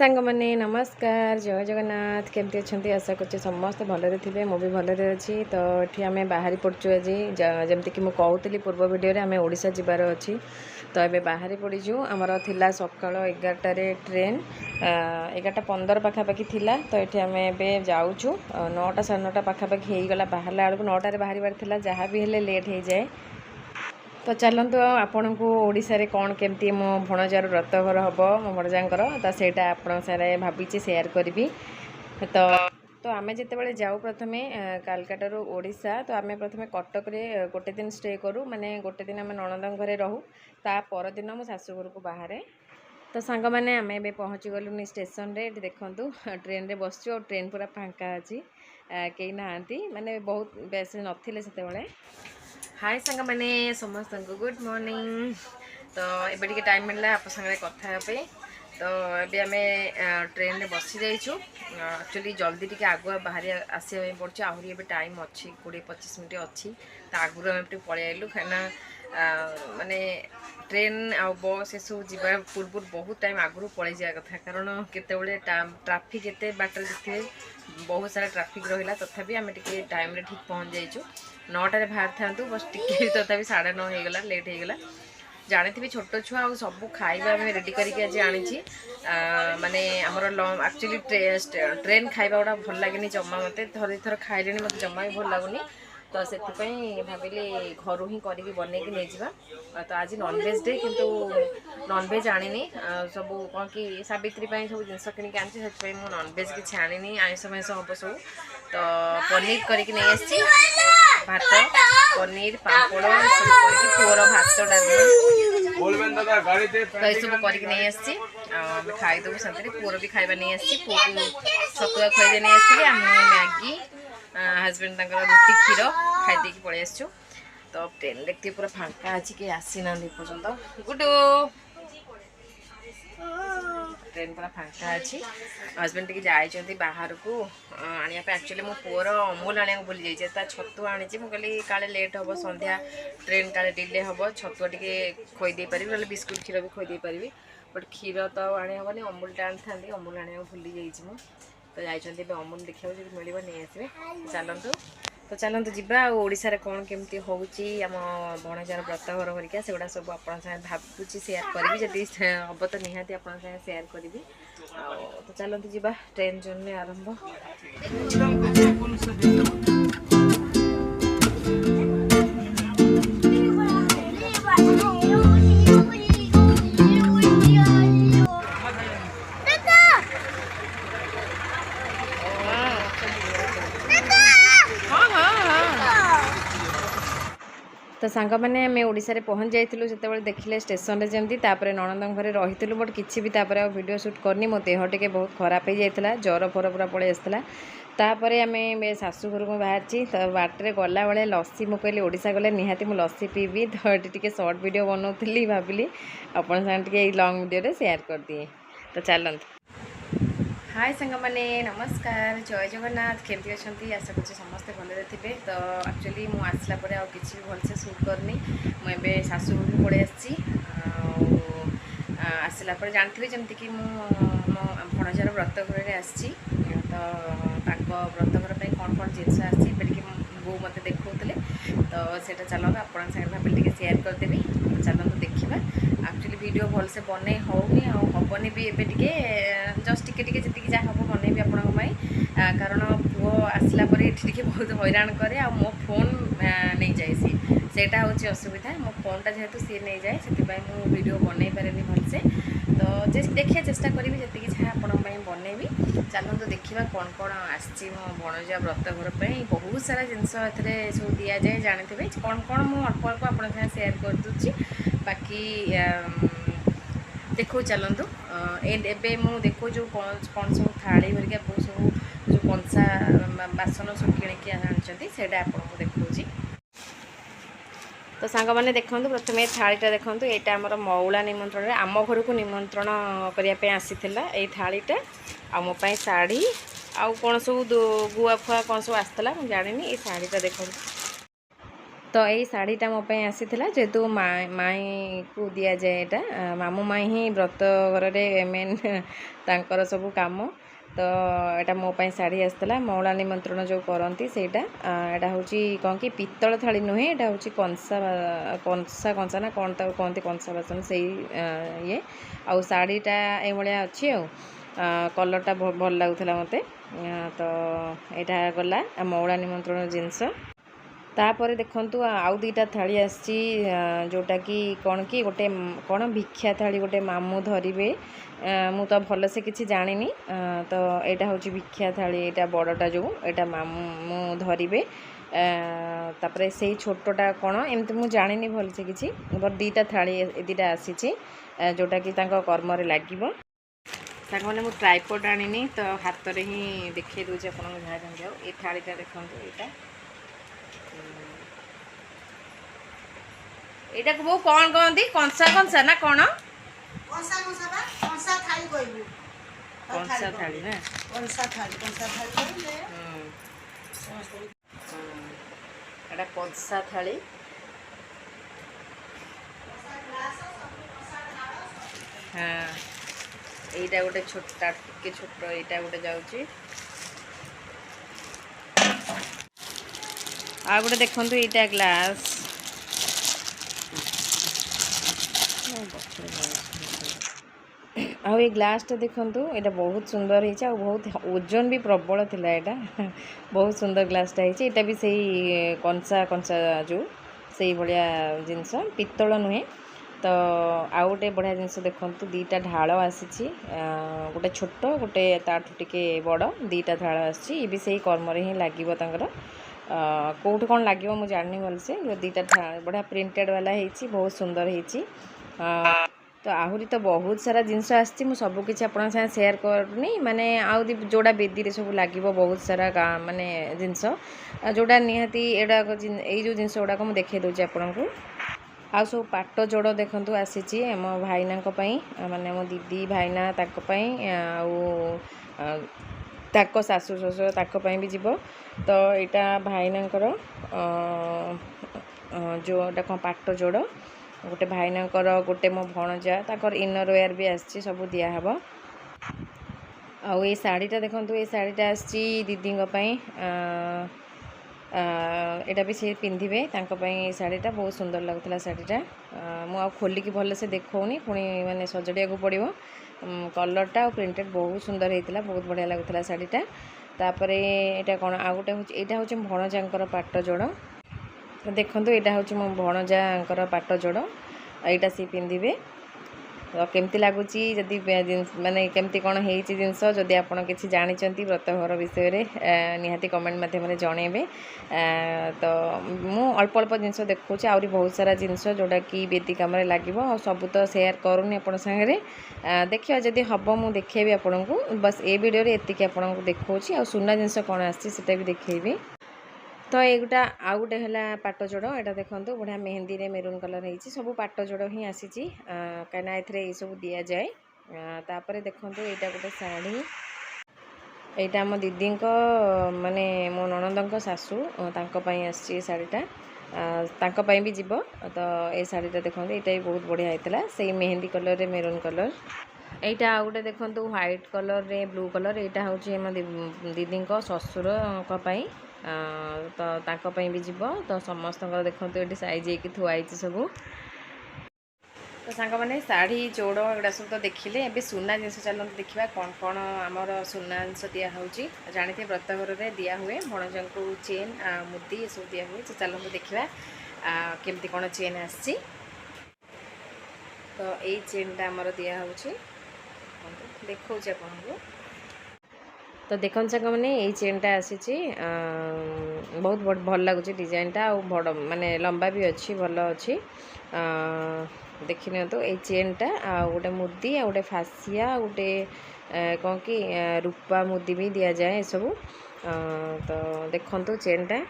सांग मैंने नमस्कार जय जगन्नाथ केमती अच्छा आशा कर समस्त भलरे थे मुझे भलरे अच्छी तो ये आम बाहरी पड़चु आज जमती कि कहूली पूर्व वीडियो आम ओडिशा जीवार अच्छी तो ये बाहरी पड़ीचु आमर थिला सकाल 11टारे ट्रेन 11:15 पाखापाखि थिला तो ये आम ए जाऊँ 9टा 9:30 पाखापाखि हो गला बाहर बेलू 9टारे बाहर जहाँ भी हेले लेट हो जाए। तो चलतु आपण को ओडिशा रे कौन केमती मो भणजार व्रत घर हम मो भणजांकर तो सेटा आपण सारे भाभी शेयर करी। तो आमे जिते जाऊ प्रथमे कालकाटा ओडिशा तो आमे प्रथमे कटक रे गोटे दिन स्टे करूँ माने गोटे दिन आम नणंद घरे रहू ता पर दिन मो शाशुघर को बाहर। तो सांग मैंने आम ए पहुँची गलुनी स्टेशन रे देखु ट्रेन रे बसचु और ट्रेन पूरा फांका अच्छी कई ना माने बहुत बेस नथिले सेते। हाय सांग मैंने समस्त को गुड मॉर्निंग। तो ये टाइम मिलला आप संगे कथा तो ये आम ट्रेन रे बसी जाइछु एक्चुअली जल्दी टी आगुआ बाहर आसा पड़े आहरी ए टाइम अच्छी 20-25 मिनट अच्छी तो आगुरी आम पलि आइलु कहीं माने ट्रेन आ बस ये सब जा पूर्व बहुत टाइम आगुरी पलि जा कथा कारण केते ट्राफिक एते बाटर देखिए बहुत सारा ट्राफिक रहा तथापि आम टे टाइम रे ठीक पहुँच जाइछु 9टारे बाहर था बस टिके तथापि 9:30 हो गला लेट हो गला जानी थी छोट छुआ आ सब खाଇବା आम रेडी करके आज आनी माने आमर एक्चुअली ट्रेन खाଇବା गुड़ा भल लगे जमा मत थर खाइले मत जमा भी भल लगुनि तो से भाविली घर ही करके बनईकी नहीं जावा। तो आज नॉनवेज डे किंतु नॉनवेज आनी सब कौन कि सावित्री सब जिन किनिक आनी नॉनवेज किसी आनी आईस माइस हम सब तो पनीर करके नहीं आसी भात पनीर पापड़ सब कर पुअर भात डाली तो ये सब करके नहीं आसी खाईदेव साथी पुअर भी खाଇବା नहीं आसी पुओ को छतुआ खुआई नहीं आसती आम मैगी हजबैंड रुटी क्षीर खाई पलि आसचु। तो ट्रेन देखते पूरा फांका अच्छी कि आसी ना पर्यटन गुडू ट्रेन पूरा फांका अच्छी हजबैंड टी जाइए बाहर को आने एक्चुअली मो पुअर अमूल आने भूली जाइए छतु आनी मुझे काले लेट हम संध्या ट्रेन काले डिले हम छतुआ टी खोईदे पारि ना बिस्कुट क्षीर भी खोईदे पारि बट क्षीर तो आने हेनी अमूल टा आनी था अमूल आने भूली जाइए तो जाइए अमूल देखा जो मिल नहीं आसवे चलतु तो चलतु जीवा ओडिशा रे कौन केमती होउची आम भणजार व्रत घर हरिका से गुड़ा सब आप भावुची शेयर करी जदि हम तो निहाती आप शेयर करी तो चलतु जीवा ट्रेन जर्नी आरंभ। तो सांग मैंने आम ओडिशा रे पहुँच जाइलु जो देखिले स्टेशन रे जमती नणंद घरे रही बट किसी भी वीडियो शूट करनी मो देह टे बहुत खराब हो जाता ज्वर फर पूरा पलि आसाला तापर आम शाशुघर को बाहर तो बाटे गला बेले लस्सी मुझे कहली ओडिशा गले निहाती मुझे लस्सी पीबी तो ये शॉर्ट वीडियो बनाऊली भाविली अपन सागे लॉन्ग वीडियो शेयर कर दिए। तो चलते हाय सांग मैंने नमस्कार जय जगन्नाथ केमती अच्छा आशा कर समस्ते भलरे थे। तो एक्चुअली मुझे आसला किसी भी भलसे शूट करनी मुझे शाशुघर को पलि आसला जानते जमती कि मो भणजार व्रत घर आसी तो व्रत घर पर कौन कौन जिनस आसी बो मत देखते तो सेटा चलते आपण सागे भाई शेयर करदेवी। तो चलते देखा एक्चुअली वीडियो भलसे बन होनी हेनी भी एवं जस्ट टिके जी जहाँ हम बनईबी आपण कारण पुओ आसला ये बहुत हैरान कै आ मो फोन नहीं जाए सेटा हूँ असुविधा मो फोनटा जेहेतु सी नहीं जाए से वीडियो बनई पारे भलसे तो देखिए चेष्टा करी जी जहाँ आपण बनईबी। चलते देखा कौन कौन आसी मो भणजा व्रत घर पर बहुत सारा जिनस सब दि जाए जानते कौन कौन मुझे अल्प अल्प आप शेयर कर दूची बाकी देखो चलतु एबे मु देखो जो कौन सब थाली भरिका सब जो कंसा बासन सब किणिकी आनी से आपको देखा। तो सांग मैंने देखो प्रथम ये थालीटा देखो यहाँ आमर मौला निमंत्रण आम घर को निमंत्रण करने आसी ये थालीटा आ मोपाई शाढ़ी आउ कौन सब गुआ फुआ कौन सब आसला मुझे जानी ये शाढ़ीटा देखो तो यही शाढ़ीटा मोपाई आसीला जेहेतु माई को दि जाए यहाँ मामू माई ही व्रत घर मेन तांकर सब कम तो यहाँ मोपाई शाढ़ी आसला मौला निमंत्रण जो करती से यहाँ हूँ कौन कि पित्तल थाली नुहे यहाँ हूँ कंसा कंसा कंसा ना कौन तक कहते कंसा बासन से ये आउ शाढ़ीटा ये अच्छी कलरटा भल लगुला मत तो यहाँ गला मौला निमंत्रण जिनस तापर देखंतु आउ दुईटा थाली आसी जोटा कि कौन कि गोटे कौन भिक्षा थाली गोटे मामू धरवे मु तो भल से किसी जानी तो यहाँ हूँ भिक्षा थाली यहाँ बड़टा जो यहाँ मामू धरवे तापर से छोटा कौन एमती मुझे जानी भल से किसी बट दुईटा थाली दुईटा आसी जोटा कि कर्म लगे मैंने मुझे ट्राइपॉड आनी तो हाथ में ही देखी दूसरे आपको जहाँ जाओ ये थालीटा देखो यहाँ एटा को कौन कहती कंसा कंसा ना कौन कंसा कंसा बा कंसा थाली कहबू कंसा थाली ना कंसा थाली कहले एटा कंसा थाली हाँ एटा गोटे छोटा टिके छोट एटा गोटे जाउची आ गोटे देखंतु एटा ग्लास आ ग्लासटा देखूँ यहाँ बहुत सुंदर है बहुत ओजन भी प्रबल थिला यहाँ बहुत सुंदर ग्लासटा है यहाँ भी सही कंसा कंसा जो से भाया जिनस पित्तल नुहे तो आउ गोटे बढ़िया जिनस देखूँ दीटा ढाल आसी गोटे छोट गोटे ताठू टिके बड़ दीटा ढाल आसी भी सही कर्म ही लगे कौट कौन लगे मुझे जानी भलसे दीटा बढ़िया प्रिंटेड वाला है बहुत सुंदर है तो आहरी तो बहुत सारा जिनस आसी सबकि आपन सेयार करनी माने आउ जोड़ा बेदी सब लगे बहुत सारा माने जिनस जोड़ा निहाती एडा जो जिनस गुड़ाक मुझे देखे दूसरी आपन को आ सब पाट जोड़ देखु आसी आम भाईना माने मो दीदी भाईना ताको सासू ससुर ताकपाई भी जीव तो यहाँ भाईना जोटा कौन पाट जोड़ गोटे भाईना गोटे मो भणजा ताकर इनर वेयर भी आसी सब दिहब आई शाढ़ीटा देखो ये शाढ़ीटा आसी दीदी यहाँ भी सी पिंधे शाढ़ीटा बहुत सुंदर लगुला शाढ़ीटा मुझे खोलिकी भल से देखनी पुणी माने सजड़िया को पड़ो कलरटा और प्रिंटेड बहुत सुंदर होता बहुत बढ़िया लगुला शाढ़ीटा तापर यहाँ कौन आ गए हूँ यहाँ हूँ भणजांकर पाट जोड़ तो देखो यहाँ हूँ मो भणजांकर पाट जोड़ यहाँ सी पिंधे तो केमती लगुच जदि माने केमती कौन है जिनस जदि आप किसी जानते व्रतघर विषय निहाती कमेंट माध्यम जनइबे तो मु अल्प अल्प जिनस देखुची आहरी बहुत सारा जिनस जोटा कि बेदी कम लगे सब तो सेयार करूनी आप सागे देखिए जदि हम मुझे देखेबी आपन को बस ए वीडियो एतिक आपन को देखी आ सुना जिनस कौन आसा भी देखेबी तो ये गोटा आउ गोटे है पाट जोड़ यहाँ देखो बढ़िया मेहंदी रे मेरून कलर है सब पाट जोड़ ही आसी कहीं ये सब दि जाए तापर देखो यहाँ गोटे शाढ़ी यहाँ आम दीदी माने मो ननद सासू तांपाई आसी शाढ़ीटा भी जीव तो ये शाढ़ीटा देखो यहाँ भी बहुत बढ़िया होता से मेहंदी कलर रे मेरून कलर यहाँ आउ गोटे देखो व्हाइट कलर रे ब्लू कलर यहाँ हूँ दीदी ससुर तो तांपाई भी जीव तो समस्त देखो ये साइज थुआई सब तो सांग मैंने शाढ़ी जोड़ एगुड़ा सब तो देखिले ए सुना जिनस चलते देखा कौन कौन आमर सुना जिनस दिहूँ जानते व्रतघर में दिया हुए भणजा को चेन मुदी ये सब दिया हुए तो चलते देखा केमती कौन चेन आसी तो यही चेनटा आमर दिहूँ देखा आपको तो देखो सांग मैंने यही चेनटा आसी बहुत भल लगुच डिजाइनटा बड़ माने लंबा भी अच्छी भल अच्छी देखने तो ये चेनटा गोटे मुदी आ गोटे फासिया गोटे कौन कि रूपा मुदी भी दि जाए सब तो देखो चेनटा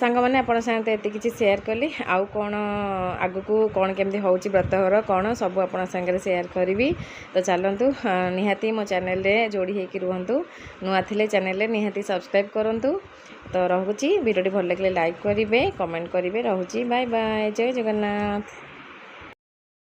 ସାଙ୍ଗମାନେ ଆପଣଙ୍କ ସାଙ୍ଗରେ ଏତେ କିଛି ସେୟାର କଲି। ଆଉ କ'ଣ ଆଗକୁ କ'ଣ କେମିତି ହେଉଛି ବ୍ରତଘର କ'ଣ ସବୁ ଆପଣଙ୍କ ସାଙ୍ଗରେ ସେୟାର କରିବି। ତ ଚାଲନ୍ତୁ ନିହାତି ମୋ ଚ୍ୟାନେଲରେ ଯୋଡ଼ି ହେଇକି ରୁହନ୍ତୁ। ନୂଆ ଥିଲେ ଚ୍ୟାନେଲରେ ନିହାତି ସବସ୍କ୍ରାଇବ୍ କରନ୍ତୁ। ତ ରହୁଛି, ଭିଡ଼ିଓଟି ଭଲ ଲାଗିଲେ ଲାଇକ୍ କରିବେ, କମେଣ୍ଟ କରିବେ। ରହୁଛି, ବାଏ ବାଏ, ଜୟ ଜଗନ୍ନାଥ।